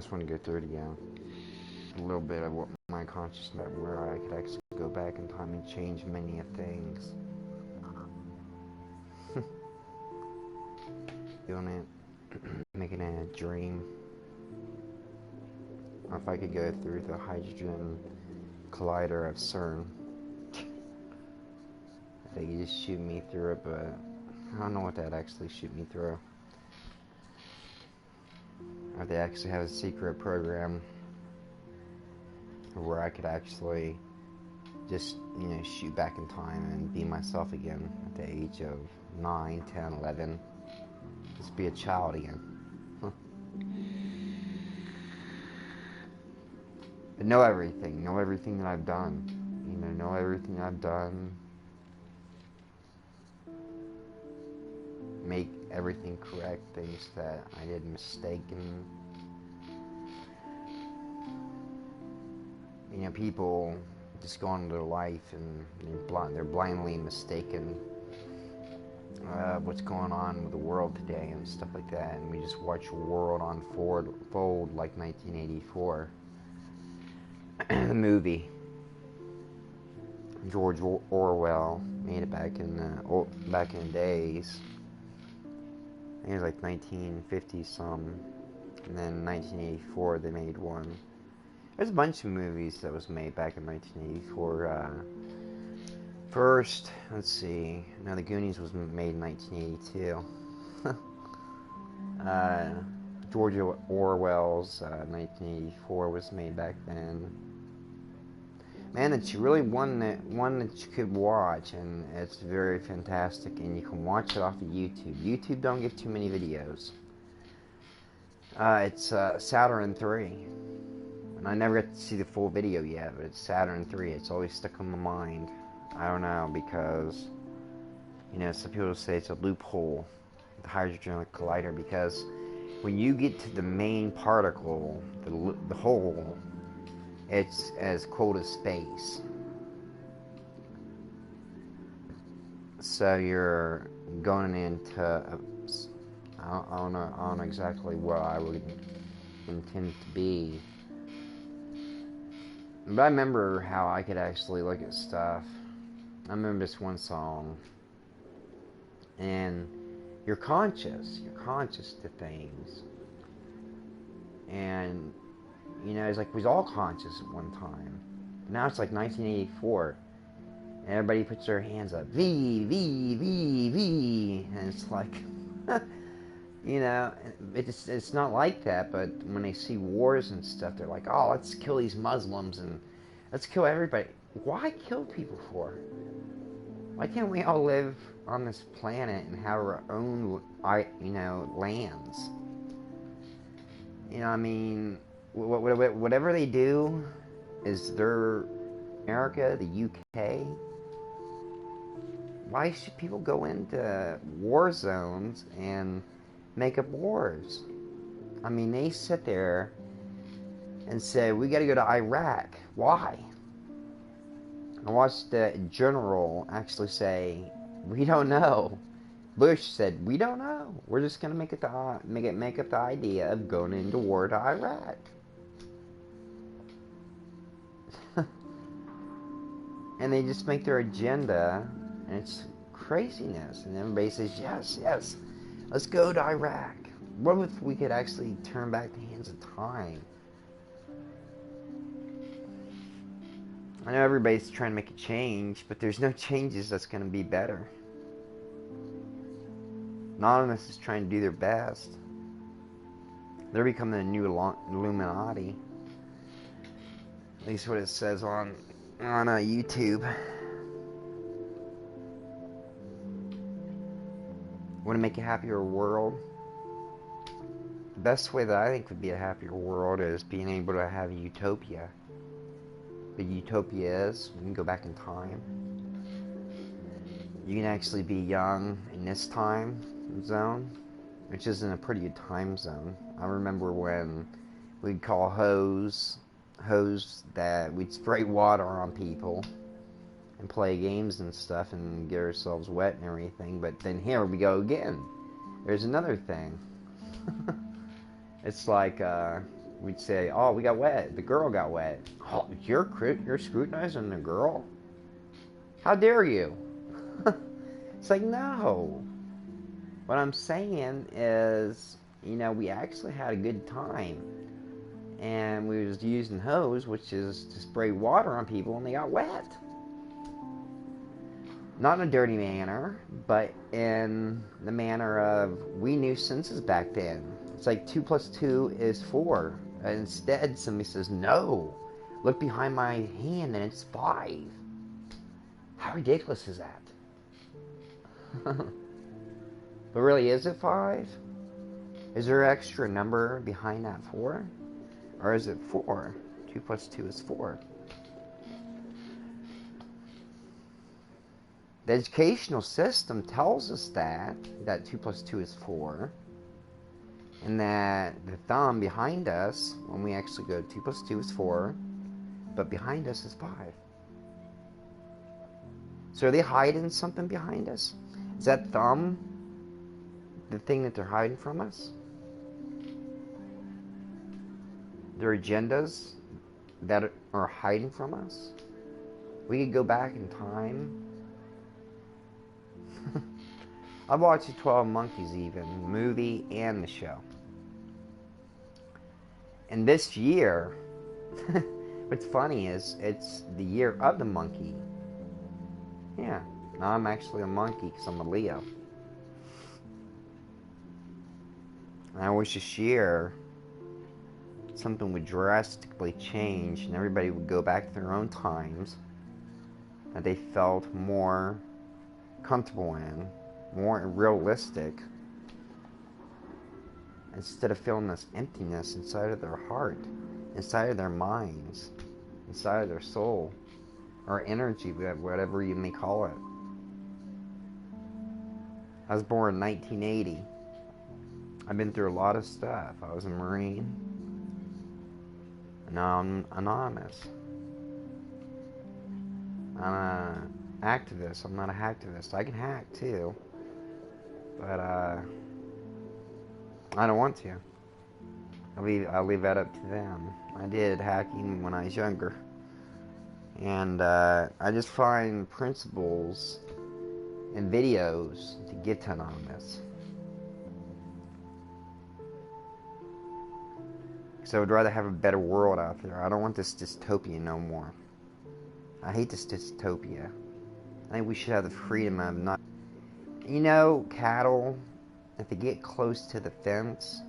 just want to go through it again. A little bit of what my consciousness, where I could actually go back in time and change many things. Doing it, making it a dream. Or if I could go through the hydrogen collider of CERN. They could just shoot me through it, but I don't know what that'd actually shoot me through. Or they actually have a secret program where I could actually just, shoot back in time and be myself again at the age of 9, 10, 11. Just be a child again. But know everything that I've done. Know everything I've done. Make everything correct, things that I did mistaken. People just go on with their life and they're blindly mistaken what's going on with the world today and stuff like that, and we just watch a world unfold like 1984. The movie. George Orwell made it back in the days. I think it was like 1950 some, and then 1984 they made one. There's a bunch of movies that was made back in 1984. First, let's see. No, The Goonies was made in 1982. George Orwell's 1984 was made back then. Man, it's really one that you could watch, and it's very fantastic, and you can watch it off of YouTube. YouTube don't give too many videos. It's Saturn 3. And I never got to see the full video yet, but it's Saturn 3. It's always stuck in my mind. I don't know, because, some people say it's a loophole, the hydrogen collider, because when you get to the main particle, the hole, it's as cold as space. So you're going into, I don't know exactly what I would intend to be. But I remember how I could actually look at stuff. I remember this one song. And you're conscious to things. And, it's like we was all conscious at one time. Now it's like 1984. And everybody puts their hands up. V, V, V, V. And it's like, it's not like that, but when they see wars and stuff, they're like, oh, let's kill these Muslims and let's kill everybody. Why kill people for? Why can't we all live on this planet and have our own, lands? Whatever they do is their America, the UK. Why should people go into war zones and make up wars? They sit there and say, we gotta go to Iraq. Why? I watched the general actually say, we don't know. Bush said, we don't know. We're just gonna make up the idea of going into war to Iraq. And they just make their agenda, and it's craziness. And everybody says, yes, let's go to Iraq. What if we could actually turn back the hands of time? I know everybody's trying to make a change, but there's no changes that's going to be better. Anonymous is trying to do their best. They're becoming the new Illuminati. At least what it says on YouTube. Want to make a happier world? The best way that I think would be a happier world is being able to have a utopia. The utopia is, we can go back in time. You can actually be young in this time zone, which isn't a pretty good time zone. I remember when we'd call hose that we'd spray water on people and play games and stuff and get ourselves wet and everything, but then here we go again. There's another thing. It's like, we'd say, oh, we got wet. The girl got wet. Oh, you're scrutinizing the girl? How dare you? It's like, no. What I'm saying is, we actually had a good time. And we was using hose, which is to spray water on people, and they got wet. Not in a dirty manner, but in the manner of, we knew senses back then. It's like 2 plus 2 is 4. And instead, somebody says, no, look behind my hand and it's 5. How ridiculous is that? But really, is it 5? Is there an extra number behind that 4? Or is it 4? 2 plus 2 is 4. The educational system tells us that 2 plus 2 is 4. And that the thumb behind us, when we actually go 2 plus 2 is 4, but behind us is 5. So are they hiding something behind us? Is that thumb the thing that they're hiding from us? Their agendas that are hiding from us? We could go back in time. I've watched the 12 Monkeys even, the movie and the show. And this year, what's funny is it's the year of the monkey. Yeah, now I'm actually a monkey because I'm a Leo. And I wish this year something would drastically change and everybody would go back to their own times that they felt more comfortable in, more realistic, instead of feeling this emptiness inside of their heart, inside of their minds, inside of their soul, or energy, whatever you may call it. I was born in 1980. I've been through a lot of stuff. I was a Marine. And now I'm anonymous. I'm an activist. I'm not a hacktivist. I can hack too. But I don't want to. I'll leave that up to them. I did hacking when I was younger. And I just find principles and videos to get to anonymous. Because I would rather have a better world out there. I don't want this dystopia no more. I hate this dystopia. I think we should have the freedom of not... Cattle, if they get close to the fence,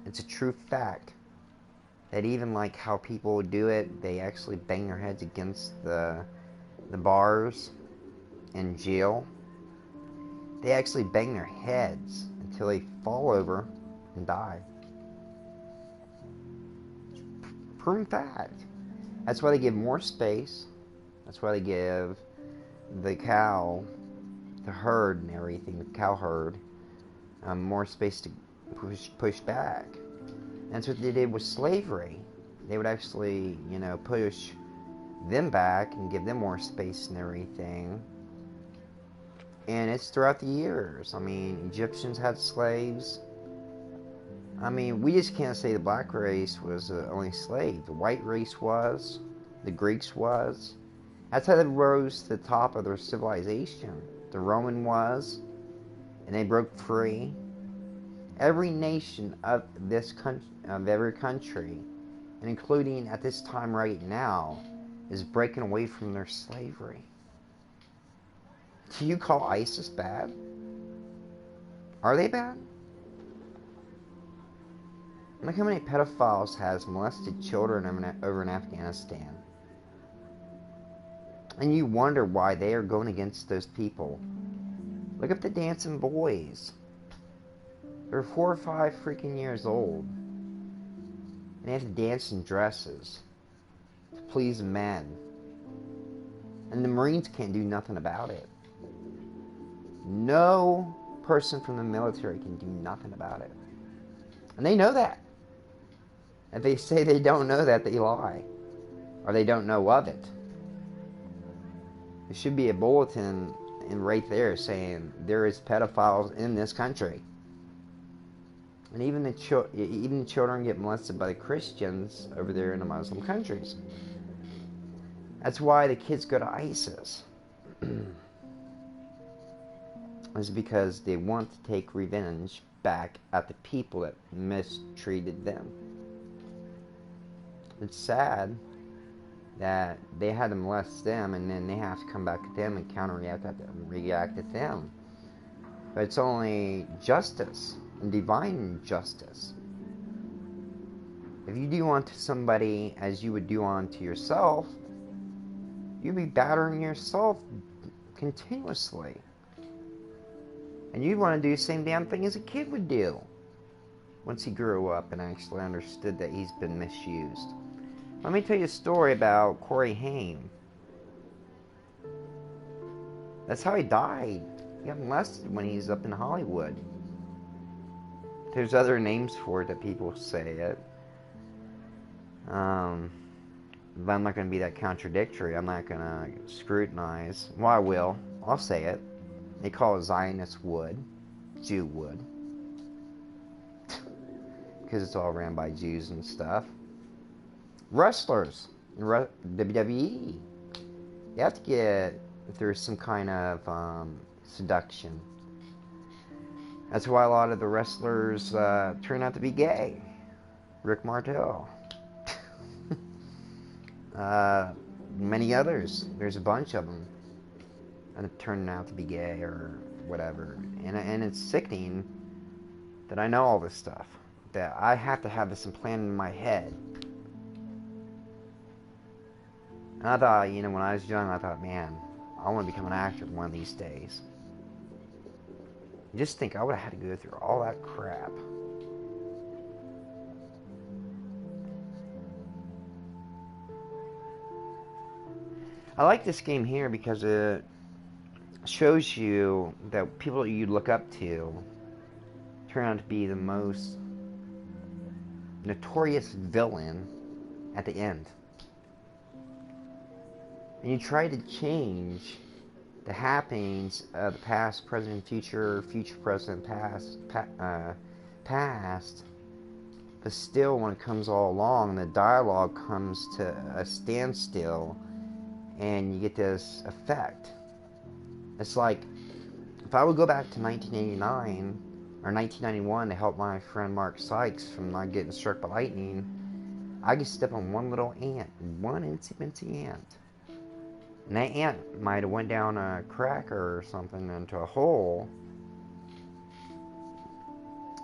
it's a true fact that even like how people do it, they actually bang their heads against the bars in jail. They actually bang their heads until they fall over and die. Proven fact. That's why they give more space. That's why they give the cow, the herd and everything, the cow herd, more space to push back. That's what they did with slavery. They would actually, push them back and give them more space and everything. And it's throughout the years. I mean, Egyptians had slaves. I mean, we just can't say the black race was the only slave. The white race was. The Greeks was. That's how they rose to the top of their civilization. The Roman was. And they broke free. Every nation of this country, of every country, and including at this time right now, is breaking away from their slavery. Do you call ISIS bad? Are they bad? Look how many pedophiles has molested children over in Afghanistan. And you wonder why they are going against those people. Look at the dancing boys. They're 4 or 5 freaking years old. And they have to dance in dresses to please men. And the Marines can't do nothing about it. No person from the military can do nothing about it. And they know that. If they say they don't know that, they lie. Or they don't know of it. There should be a bulletin right there saying there is pedophiles in this country. And even the children get molested by the Christians over there in the Muslim countries. That's why the kids go to ISIS. It's because they want to take revenge back at the people that mistreated them. It's sad that they had to molest them, and then they have to come back at them and react at them. But it's only justice and divine justice. If you do unto somebody as you would do unto yourself, you'd be battering yourself continuously. And you'd want to do the same damn thing as a kid would do once he grew up and actually understood that he's been misused. Let me tell you a story about Corey Haim. That's how he died. He got molested when he's up in Hollywood. There's other names for it that people say it. But I'm not going to be that contradictory. I'm not going to scrutinize. Well, I will. I'll say it. They call it Zionist wood. Jew wood. Because it's all ran by Jews and stuff. Wrestlers in WWE. You have to get if there's some kind of seduction. That's why a lot of the wrestlers turn out to be gay. Rick Martel. Many others. There's a bunch of them. And turning out to be gay or whatever. And it's sickening that I know all this stuff. That I have to have this implanted in my head. And I thought, when I was young, I thought, man, I want to become an actor one of these days. Just think, I would have had to go through all that crap. I like this game here because it shows you that people that you look up to turn out to be the most notorious villain at the end. And you try to change the happenings of the past, present, future present, past. But still, when it comes all along, the dialogue comes to a standstill, and you get this effect. It's like, if I would go back to 1989 or 1991 to help my friend Mark Sykes from not getting struck by lightning, I could step on one little ant, one itsy-bitsy ant. And that ant might have went down a crack or something into a hole.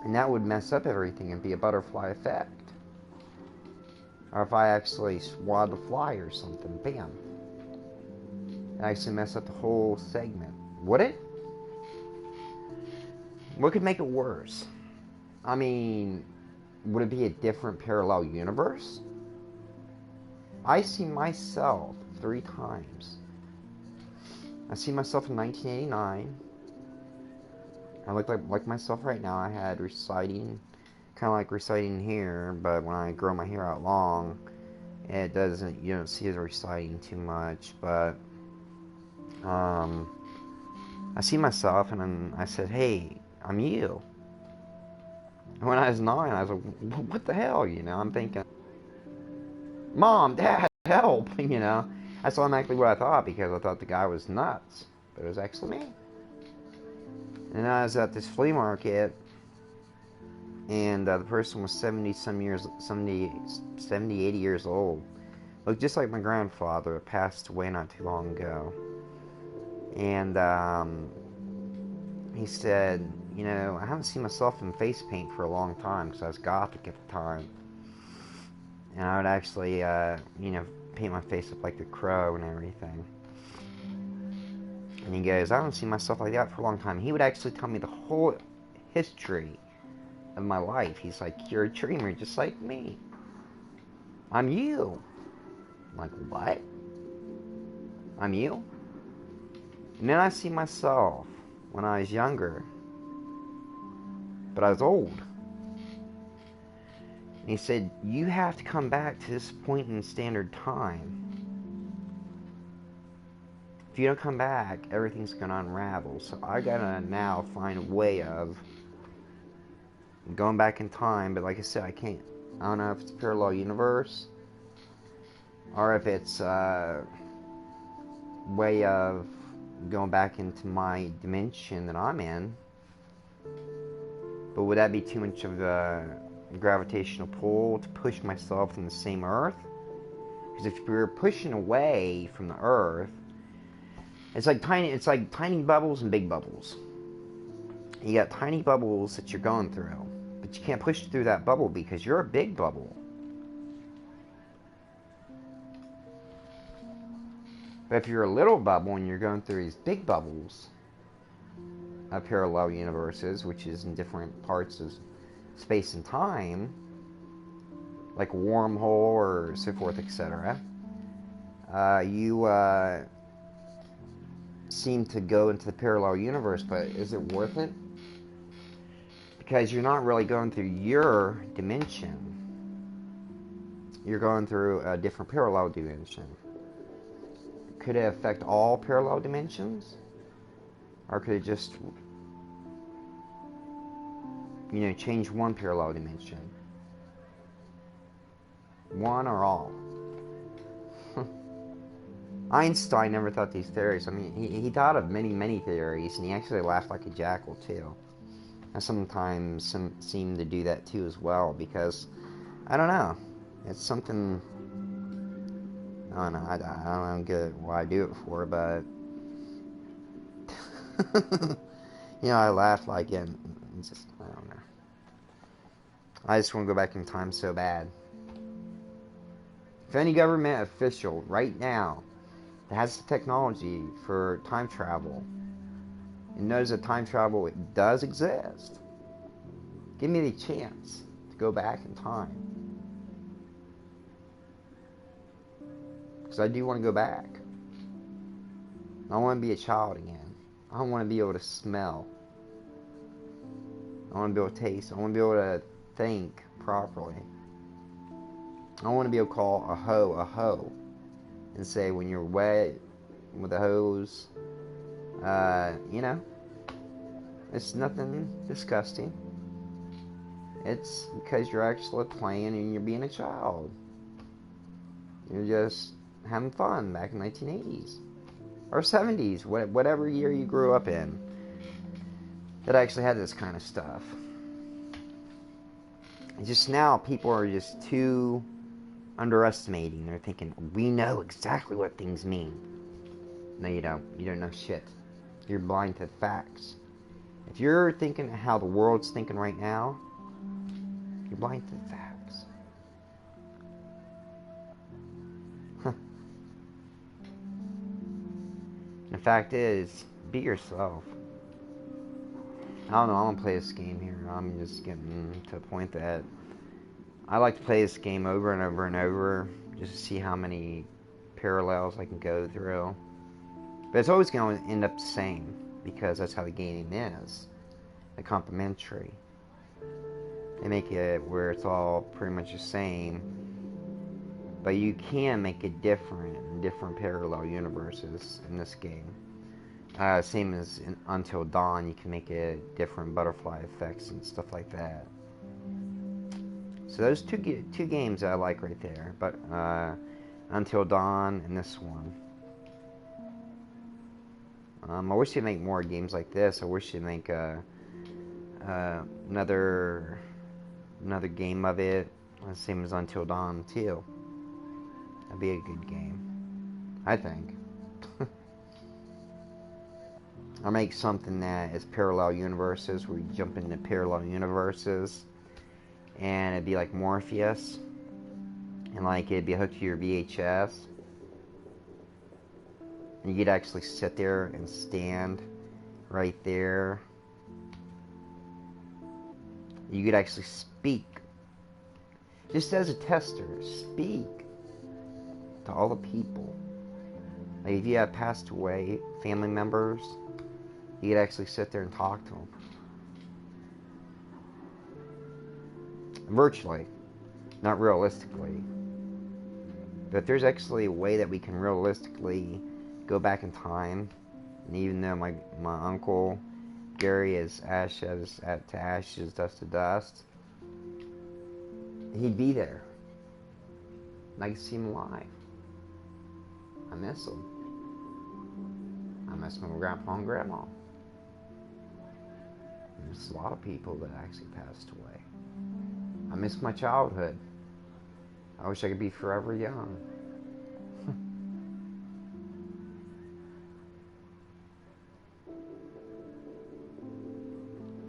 And that would mess up everything and be a butterfly effect. Or if I actually swat a fly or something, bam. It actually mess up the whole segment. Would it? What could make it worse? I mean, would it be a different parallel universe? I see myself 3 times. I see myself in 1989. I look like myself right now. I had reciting, kind of like reciting here, but when I grow my hair out long, it doesn't, you don't see it reciting too much, but I see myself and I said, hey, I'm you. And when I was 9, I was like, what the hell, I'm thinking, Mom, Dad, help, That's automatically what I thought, because I thought the guy was nuts. But it was actually me. And I was at this flea market, and the person was 70, 80 years old. Looked just like my grandfather, passed away not too long ago. And he said, I haven't seen myself in face paint for a long time, because I was gothic at the time. And I would actually, paint my face up like the Crow and everything. And he goes, I haven't seen myself like that for a long time. He would actually tell me the whole history of my life. He's like, you're a dreamer just like me. I'm you. I'm like, what? I'm you? And then I see myself when I was younger. But I was old. And he said, you have to come back to this point in standard time. If you don't come back, everything's going to unravel. So I got to now find a way of, going back in time, but like I said, I can't. I don't know if it's a parallel universe or if it's a way of going back into my dimension that I'm in. But would that be too much of a gravitational pull to push myself in the same Earth? Because if you're pushing away from the Earth, it's like tiny bubbles and big bubbles. You got tiny bubbles that you're going through, but you can't push through that bubble because you're a big bubble. But if you're a little bubble and you're going through these big bubbles of parallel universes, which is in different parts of space and time, like a wormhole or so forth, etc., you seem to go into the parallel universe, but is it worth it? Because you're not really going through your dimension. You're going through a different parallel dimension. Could it affect all parallel dimensions? Or could it just, change one parallel dimension? One or all? Einstein never thought these theories. I mean, he thought of many, many theories, and he actually laughed like a jackal, too. I sometimes seem to do that, too, as well, because, I don't know, it's something, I don't know, I don't get what I do it for, but, I laugh like it, it's just, I don't know. I just want to go back in time so bad. If any government official right now that has the technology for time travel and knows that time travel does exist, give me the chance to go back in time. Because I do want to go back. I want to be a child again. I want to be able to smell. I want to be able to taste. I want to be able to think properly. I want to be able to call a hoe, and say when you're wet with a hose, it's nothing disgusting. It's because you're actually playing and you're being a child. You're just having fun back in the 1980s or 70s, whatever year you grew up in that actually had this kind of stuff. Just now, people are just too underestimating. They're thinking, we know exactly what things mean. No, you don't. You don't know shit. You're blind to facts. If you're thinking how the world's thinking right now, you're blind to the facts. The fact is, be yourself. I don't know, I'm gonna play this game here. I'm just getting to a point that I like to play this game over and over and over just to see how many parallels I can go through. But it's always going to end up the same because that's how the game is. The complementary. They make it where it's all pretty much the same, but you can make it different in different parallel universes in this game. Same as in Until Dawn, you can make it different butterfly effects and stuff like that. So those two games I like right there, but Until Dawn and this one. I wish they'd make more games like this. I wish they'd make another game of it, same as Until Dawn too. That'd be a good game, I think. Or make something that is parallel universes, where you jump into parallel universes, and it'd be like Morpheus, and like it'd be hooked to your VHS, and you could actually sit there and stand right there. You could actually speak, just as a tester, speak to all the people. Like if you have passed away family members, you could actually sit there and talk to them. Virtually, not realistically. But there's actually a way that we can realistically go back in time. And even though my uncle Gary is ashes to ashes, dust to dust, he'd be there. And I can see him alive. I miss him. I miss my grandpa and grandma. There's a lot of people that actually passed away. I miss my childhood. I wish I could be forever young.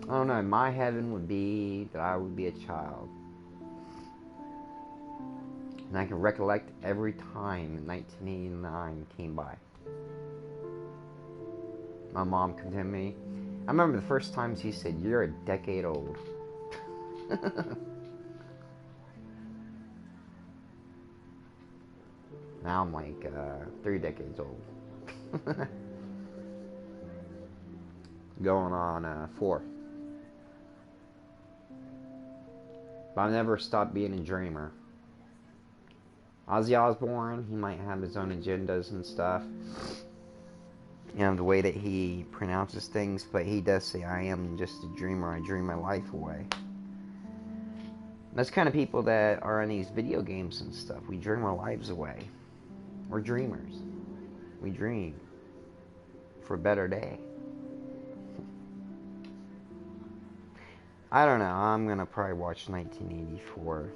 I don't know, my heaven would be that I would be a child. And I can recollect every time 1989 came by. My mom came to me. I remember the first time she said, "You're a decade old." Now I'm like 3 decades old. Going on 4. But I've never stopped being a dreamer. Ozzy Osbourne, he might have his own agendas and stuff. You know, the way that he pronounces things, but he does say, "I am just a dreamer, I dream my life away." That's kind of people that are in these video games and stuff. We dream our lives away. We're dreamers. We dream for a better day. I don't know, I'm gonna probably watch 1984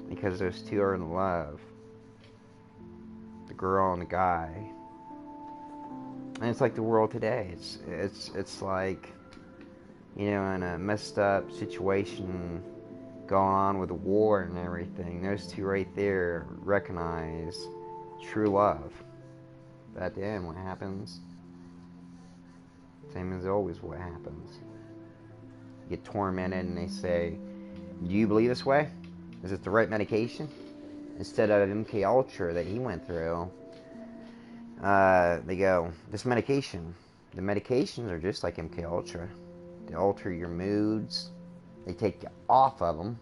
because those two are in love. The girl and the guy. And it's like the world today. It's like, you know, in a messed up situation going on with the war and everything. Those two right there recognize true love. But at the end, what happens? Same as always what happens. You get tormented and they say, "Do you believe this way? Is it the right medication?" Instead of MK Ultra that he went through, they go, "This medication." The medications are just like MK Ultra. They alter your moods. They take you off of them.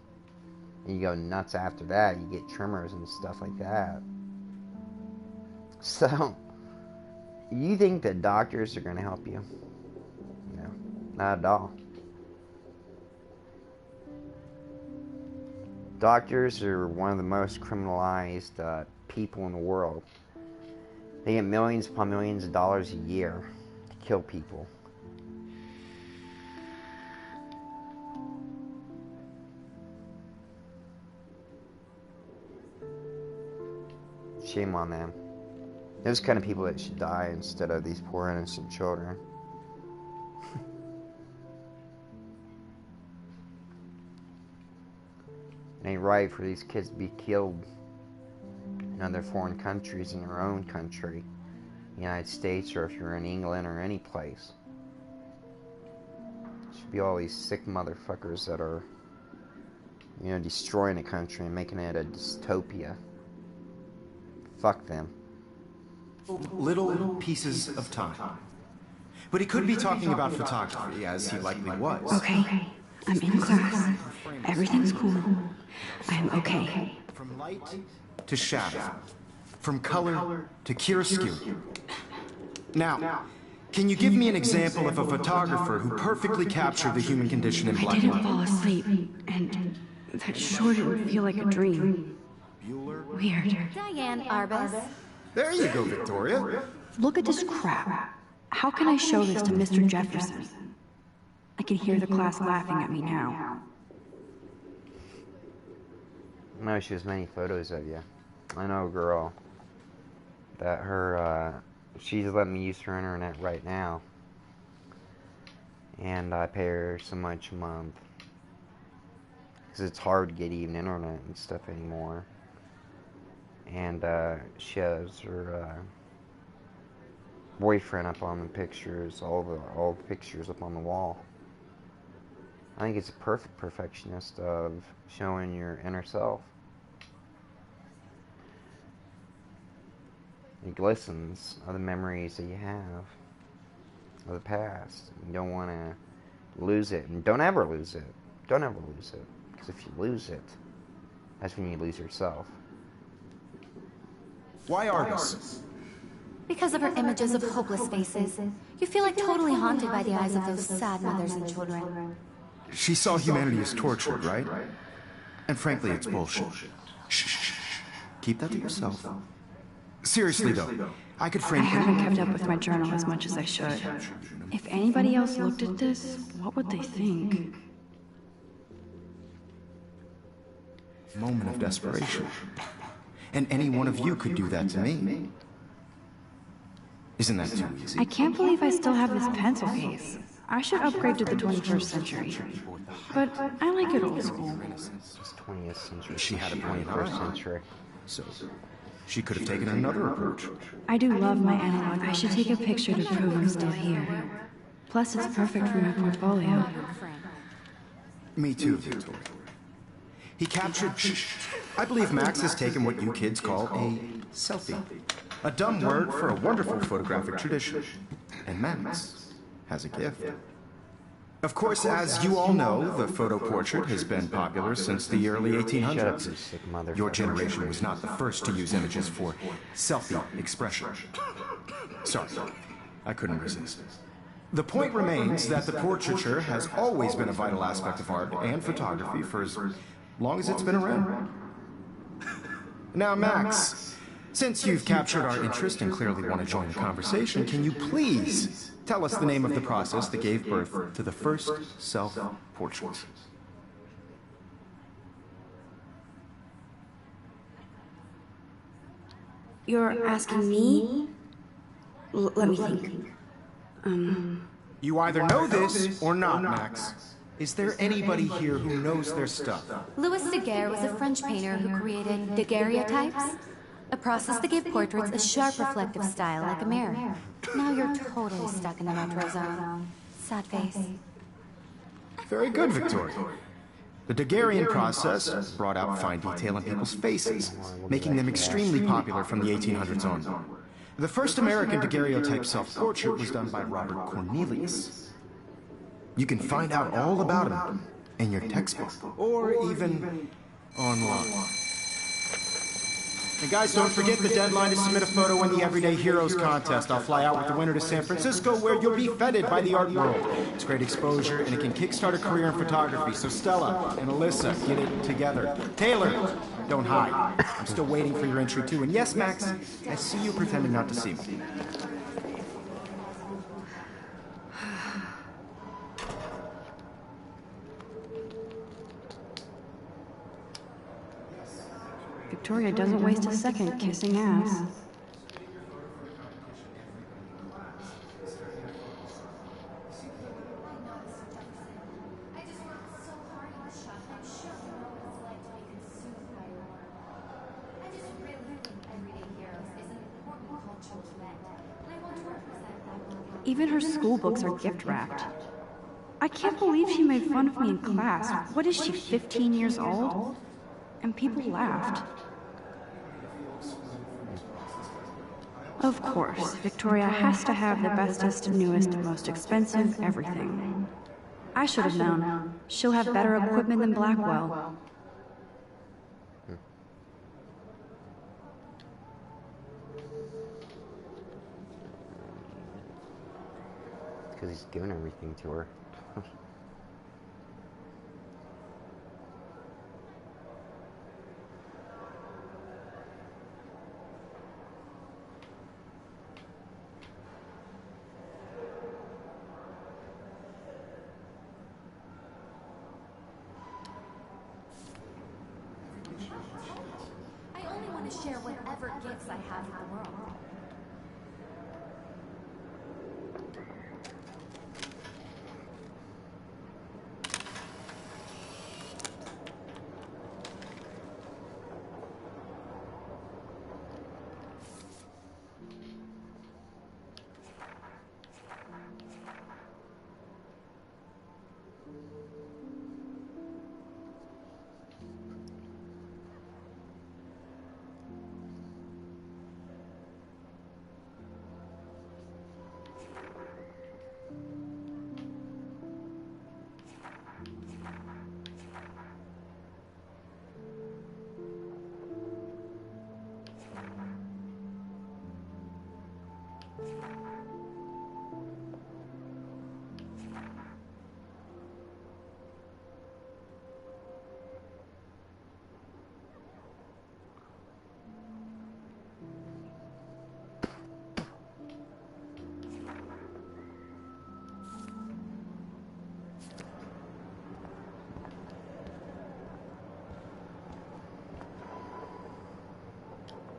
And you go nuts after that. You get tremors and stuff like that. So, you think that doctors are going to help you? No, not at all. Doctors are one of the most criminalized people in the world. They get millions upon millions of dollars a year to kill people. Shame on them. Those kind of people that should die instead of these poor innocent children. It ain't right for these kids to be killed in other foreign countries, in their own country, the United States, or if you're in England or any place. It should be all these sick motherfuckers that are, you know, destroying the country and making it a dystopia. Fuck them. Little pieces of time. But he could be talking about photography, as he likely was. Okay, I'm in class. Everything's cool. I am okay. From light to shadow. From color to chiaroscuro. Now, can you give me an example of a photographer who perfectly captured the human condition in black I and didn't fall asleep, and that sure didn't feel like a dream. Weird. Diane Arbus. There you go, Victoria. Look at this crap. How can I show this to Mr. Jefferson? I can hear the class laughing at me now. No, she has many photos of you. I know a girl that she's letting me use her internet right now. And I pay her so much a month. Because it's hard to get even internet and stuff anymore. And she has her boyfriend up on the pictures, all the pictures up on the wall. I think it's a perfect perfectionist of showing your inner self. It glistens of the memories that you have of the past. You don't want to lose it, and don't ever lose it. Don't ever lose it, because if you lose it, that's when you lose yourself. Why Arbus? Because of her images of hopeless faces, you feel like totally haunted by the eyes of those sad mothers and children. She saw humanity as tortured, right? And frankly, it's bullshit. Shh, shh, shh. Keep that to yourself. Seriously, though, I could I frame haven't kept up with my journal as much as I should. If anybody else looked at this, what would they think? moment of desperation. And any one of you could do that to me. Isn't that too easy? I can't believe I still have this pencil case. I should upgrade to the 21st century. But I like it old school. It's 20th century. She had a point, 21st century. So, she could have taken another approach. I do love my analog. I should take a picture to prove I'm still here. Plus, it's perfect for my portfolio. Me too, Victoria. He captured... I believe Max has taken what you kids call a selfie. A dumb word for a wonderful photographic tradition. And Max has a gift. Of course, as you all know, the photo portrait has been popular since the early 1800s. Shut up, you sick motherfucker. Your generation was not the first to use images for selfie expression. Sorry, I couldn't resist. The point remains that the portraiture has always been a vital aspect of art and photography for as long as it's been around. Now, Max, since you've captured our interest and clearly want to join the conversation, can you please tell us the name of the process that gave birth to the first self-portraits? You're asking me? Let me think. You either know this or not, Max. Is there anybody here who knows their stuff? Louis Daguerre was a French painter who created daguerreotypes, a process that gave portraits a sharp reflective style like a mirror. Now you're totally stuck in the retro zone. Sad face. Very good, Victoria. The Daguerrean process brought out fine detail in people's faces, making them extremely popular from the 1800s on. The first American daguerreotype self-portrait was done by Robert Cornelius. You can find out all about him in your textbook, or even online. And guys, don't forget the deadline to submit a photo in the Everyday Heroes contest. I'll fly out with the winner to San Francisco, where you'll be feted by the art world. It's great exposure, and it can kickstart a career in photography. So Stella and Alyssa, get it together. Taylor, don't hide. I'm still waiting for your entry, too. And yes, Max, I see you pretending not to see me. Victoria doesn't waste a second kissing ass. Even her school books are gift wrapped. I can't believe she made fun of me in class. What is she, 15 years old? And people laughed. Of course, Victoria has to have the bestest, newest, most expensive everything. I should have known. She'll have better equipment than Blackwell. Because he's doing everything to her. I only want to share whatever gifts I have with the world.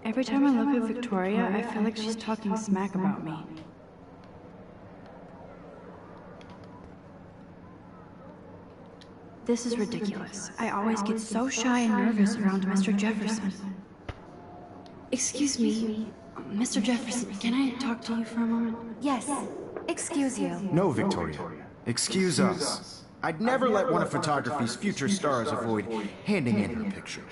Every time I look at Victoria, I feel like she's talking smack about me. This is ridiculous. I always get so shy and nervous around Mr. Jefferson. Excuse me, Mr. Jefferson, can I talk to you for a moment? Yes. Excuse you. No, Victoria. Excuse us. I'd never let one of photography's future stars avoid handing in her picture.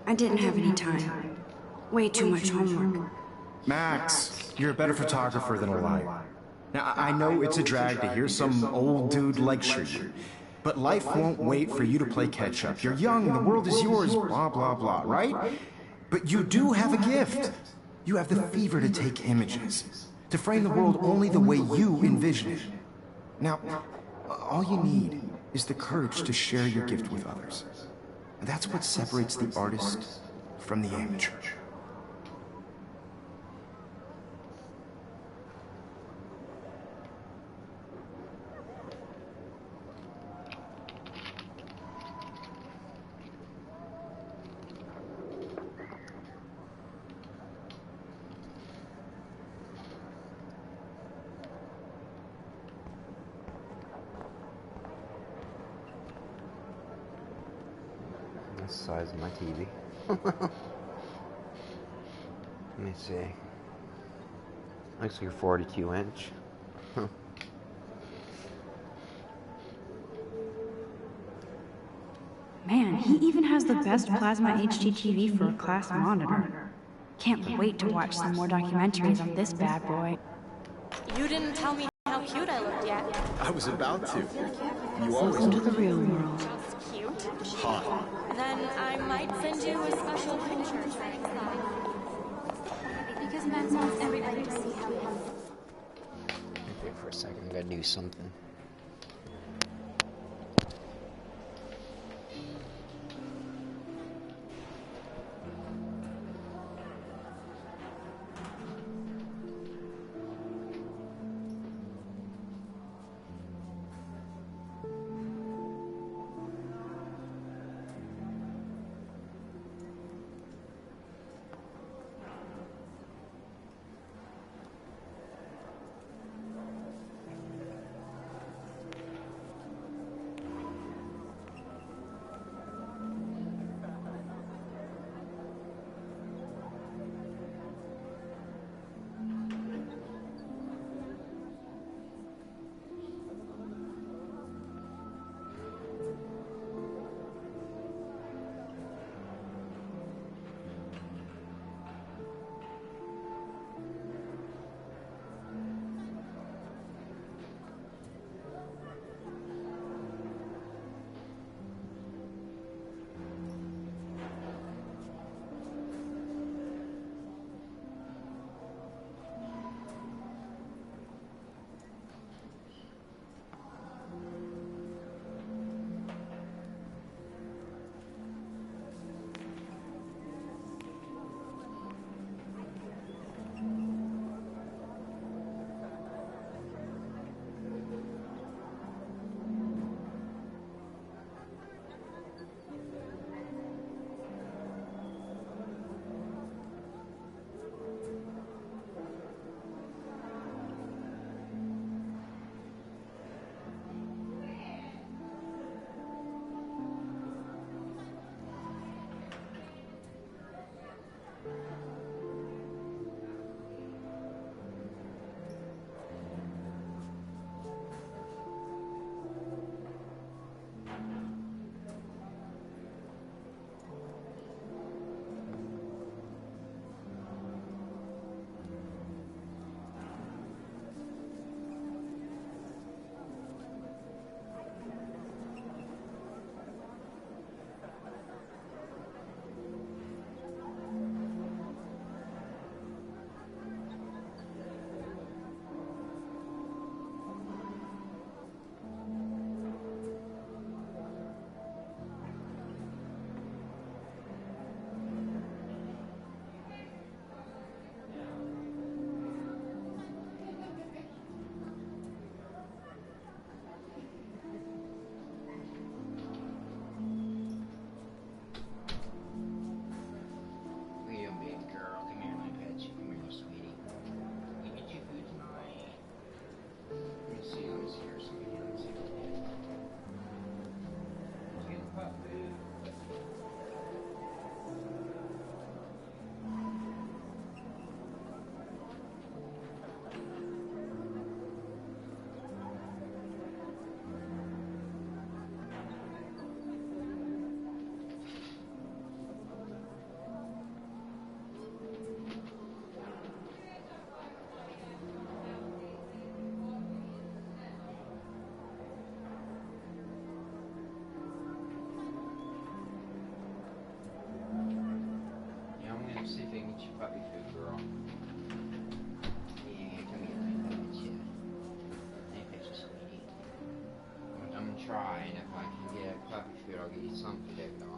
I didn't have any time. Way too much homework. Max, you're a better photographer than a liar. Now, I know it's a drag to hear some old dude lecture you, but life won't wait for you to play catch-up. You're young, the world is yours, blah, blah, blah, right? But you do have a gift. You have the fever to take images, to frame the world only the way you envision it. Now, all you need is the courage to share your gift with others. That's what separates the artist from the amateur. The size of my TV. Let me see. Looks like a 42-inch. Huh. Man, he even has the best plasma HD TV for a class monitor. Can't wait to watch some more documentaries on this bad boy. You didn't tell me how cute I looked yet. I was about to. You always Welcome to the real world. Just cute. hot. Then I might send you a special picture. Because Max wants everybody to see how he Wait for a second, I gotta do something. and if I can get a puppy food, I'll get you some today, dog.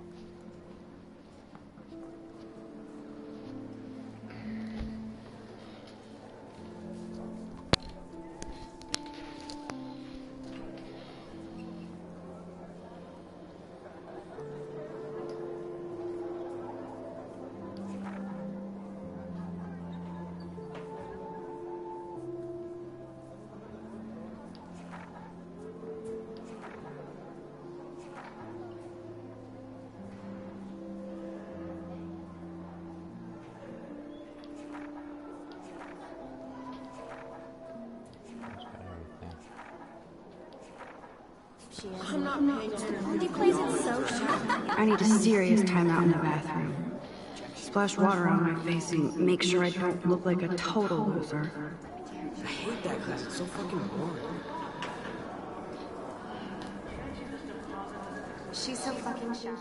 Pretty place is so sharp. I need a serious timeout in the bathroom. Splash water on my face and make sure I don't look like a total loser. I hate that class. It's so fucking boring. She's so fucking sharp.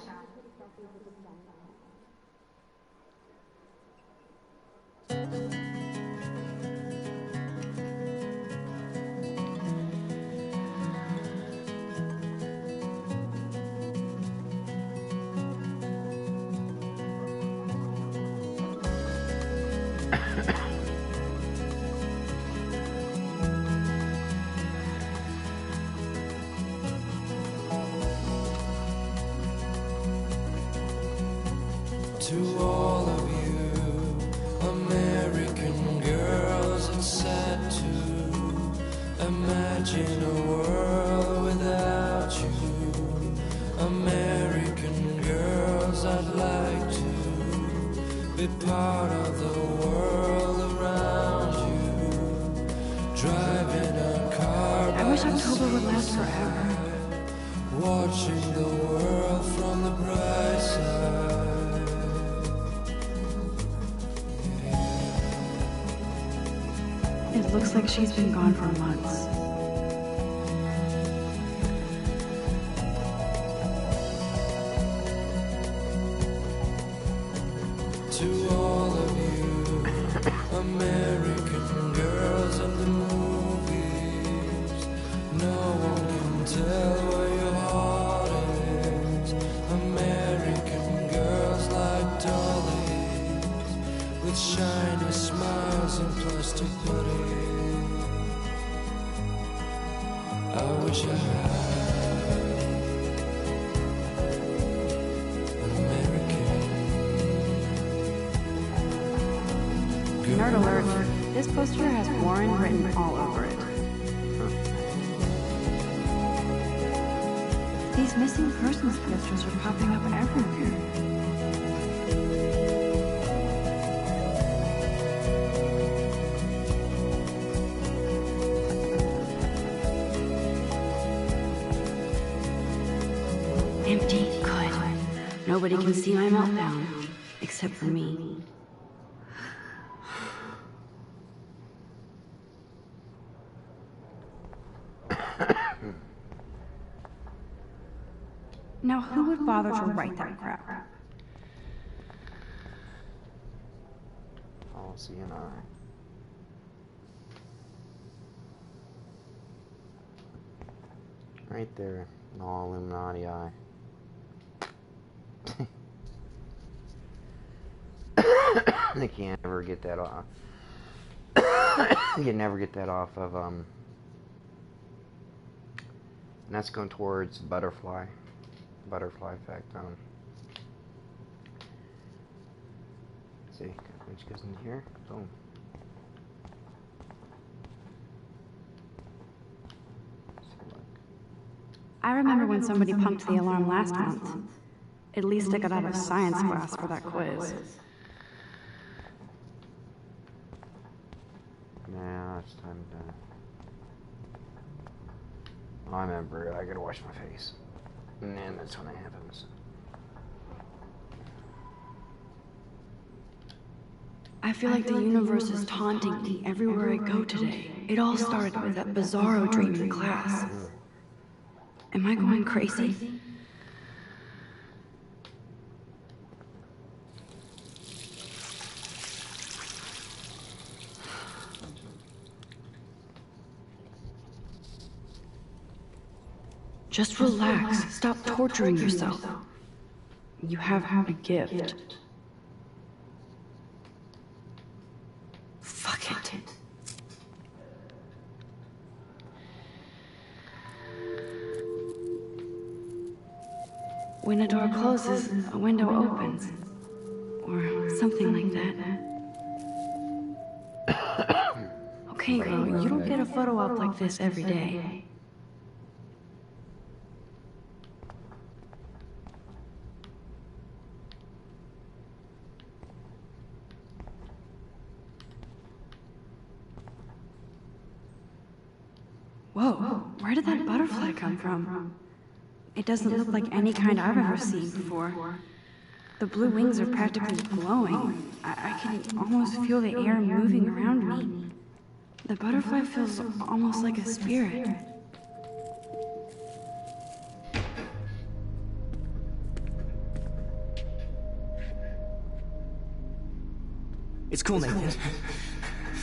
To all of you American girls, it's sad to imagine a world without you. American girls, I'd like to be part of the world around you. Driving a car I wish October would last forever. watching the world from the bright side. It looks like she's been gone for months. To all of you American girls in the movies, no one can tell where your heart is. American girls like dollies with shiny smiles and plastic bodies. I wish I had an American. Nerd alert. This poster has Warren written all over it. These missing persons posters are popping up everywhere. Empty. Good. Nobody can see my meltdown, except for me. Now, who would bother to write that crap? Policy and I. Right there. No Illuminati eye. They can't ever get that off. You can never get that off of and that's going towards butterfly effect. See, which goes in here. Boom. I remember when somebody pumped the alarm last month. At least I got out of science class for that quiz. Now it's time to. I remember I gotta wash my face. And then that's when it happens. I feel like the universe is taunting me everywhere I go today. It all started with that bizarro dream in class. Am I going crazy? Just relax. Stop torturing yourself. You have a gift. Fuck it. When a door closes, a window opens. Or something like that. Okay, girl, you don't get a photo op like this every day. Whoa, where did that butterfly come from? It doesn't look like any kind I've ever seen before. The blue wings are practically glowing. I can almost feel the air moving around me. The butterfly feels almost like a spirit. It's cool, Nathan.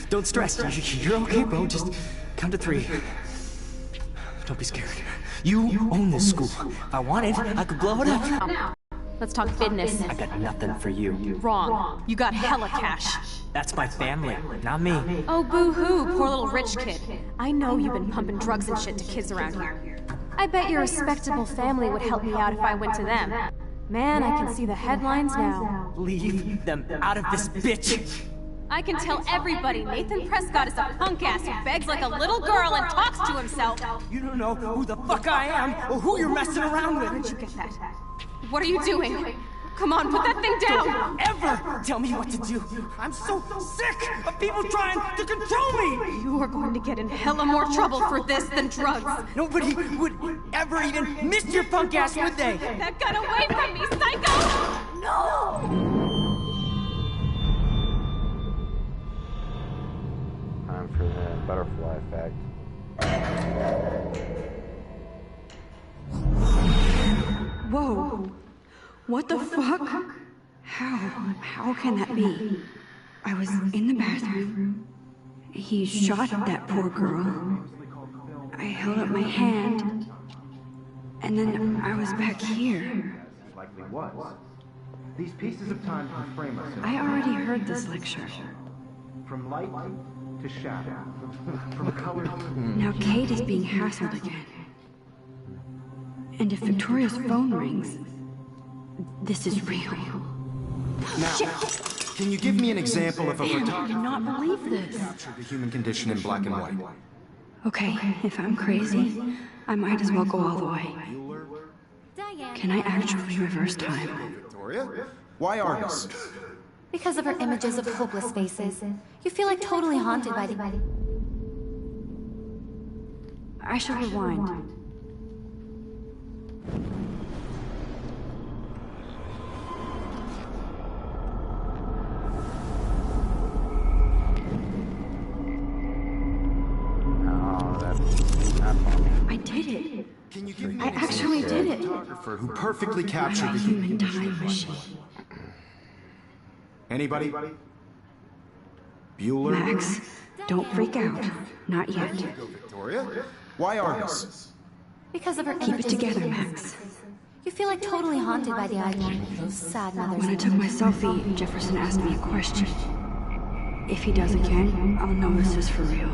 Don't stress. You're okay, bro. Just count to 3. Don't be scared. You own this school. If I wanted, I could blow it up. Let's talk business. I got nothing for you. Wrong. You got hella cash. That's my family, not me. Oh, boo-hoo, poor little rich kid. I know you've been pumping drugs and shit to kids around here. I bet your respectable family would help me out if I went to them. Man, I can see the headlines now. Leave them out of this bitch. I can tell everybody Nathan Prescott is a punk ass who begs like a little girl and talks to himself. You don't know who the fuck I am or who you're messing around with. Where'd you get that? What are you doing? Come on, put that thing down! Don't ever tell me what to do! I'm so sick of people trying to control me! You are going to get in hella more trouble for this than drugs. Nobody would ever even miss your punk ass, would they? That got away from me, psycho! No! Time for the butterfly effect. Whoa! What the fuck? How can that be? I was in the bathroom. He shot that poor girl. I held up my hand. And then I was back here. Likely was. These pieces of time can frame us. I already heard this lecture. From light to shadow. From color to... Now Kate is being hassled again. And if Victoria's phone rings, this is real. Now, can you give me an example of a Damn, I photographer cannot believe this. captured the human condition in black and white? Okay, if I'm crazy, I might as well go all the way. Can I actually reverse time? Victoria? Why artists? Because of her images of hopeless faces. You feel like totally haunted by the... I should rewind. I did it. Can you give me I actually did it. photographer who perfectly captured My the human human time machine. Anybody? Bueller? Max, don't freak out. Not yet. Victoria? Why artists? Because of her Keep it images. together, Max. You feel like totally haunted by the idea of those sad mothers. When I took my selfie, Jefferson asked me a question. If he does again, I'll know this is for real.